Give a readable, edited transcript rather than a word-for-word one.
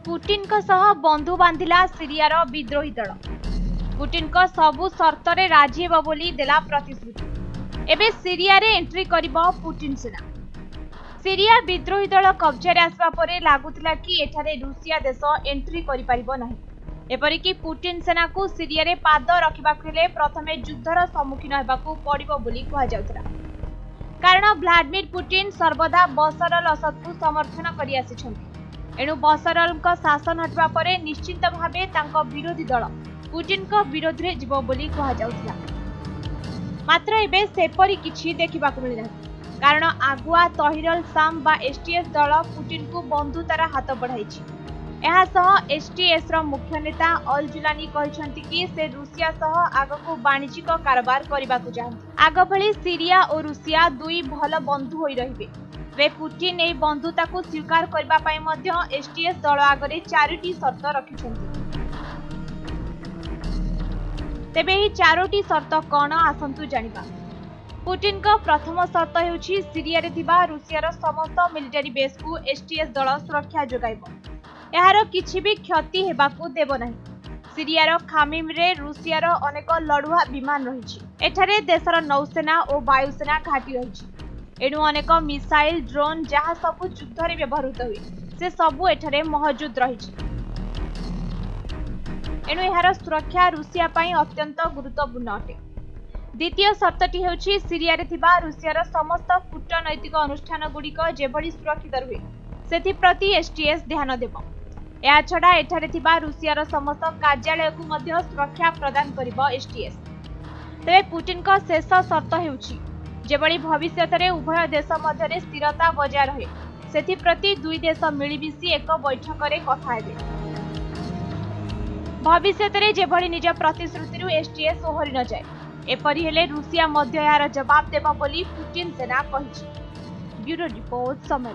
Putin सह बंधु बांधिला सीरियार विद्रोही दल। पुटिन सबु सर्तरे राजी हेब बोली देला प्रतिश्रुति। एबे सीरिया रे एंट्री करिबो पुटिन सेना। सीरिया विद्रोही दल कब्जा आसवा परे लागुतिला कि एठारे रूसिया देश एंट्री करि परिबो नाही। एपरिकी पुटिन सेना को सीरिया रे पाद रखिबाक हेले प्रथमे युद्धर सम्मुखीन हेबाकू पड़िबो बोली कहा जाउतरा। कारण व्लादिमीर पुटिन सर्वदा बशर अल असद को समर्थन करि आसिछन्ति। एणु बशर अल शासन हटवा परे निश्चित भावे तांको विरोधी दल पुटिन को विरोध रे जीवो बोली कहा जाउतरा। मात्र एबे सेपरि किछि देखिबाकू मिलि नाही। कारण आगुआ तहिरल साम बा एसटीएस दल पुटिन को बंधुतार हाथ बढ़ाइछि। एहा सह एसटीएस रो मुख्य नेता अल जुलानी कहिसंति कि से रूसिया सह आगको वाणिज्यिक कारोबार करबाकू चाहନ୍ତି। आग भली सीरिया और रूसिया दुई भल बंधु होई रहिबे। वे पुटिन एई बंधुता को स्वीकार करबा पई मध्य एसटीएस दल आगरे 4टी शर्त रखिसंति। तेबे एही 4टी शर्त कोन आसंतु जानिबा। पुटिन को प्रथम शर्त हेउछि सीरिया रे थिबा रूसिया समस्त मिलिटरी बेस को एसटीएस दल सुरक्षा जोगाइबो। एहार किछि भी क्षति हेबाकू देबो नाही। सीरियार खामिम रे रूसियार अनेक लड़ुआ विमान रहिछि। एठारे देशर नौसेना और वायुसेना घाटी रहिछि। एणु अनेक मिसाइल ड्रोन जहाँ सबु युद्ध रे व्यवहृत हुए से सबु एठारे मौजूद रहिछि। एणु एहार सुरक्षा रूसिया पई अत्यंत गुरुत्वपूर्ण अटे। द्वितीय शर्तटी हेउछि सीरिया रे थिबा रूसियार समस्त कूटनैतिक अनुष्ठान गुड़िक जेभଳି सुरक्षित रुहे सेथि प्रति एसटीएस ध्यान देबो। या छड़ा एठारे थिबा रूसियार समस्त कार्यालय को मध्य सुरक्षा प्रदान करिबो एसटीएस। तेबे पुटिन को शेष शर्त हेउछि जेभଳି भविष्यत रे उभय देश मध्य स्थिरता बजाय रहे सेथि प्रति दुई देश मिलिमिशि एक बैठक रे कथा हेबे। भविष्यत रे जेभଳି निज प्रतिश्रुति रु एसटीएस ओहरि न जाय एपरि हेले रूसिया मध्य यार जवाब देबो बोली पुटिन सेना कहिछि। ब्यूरो रिपोर्ट समय।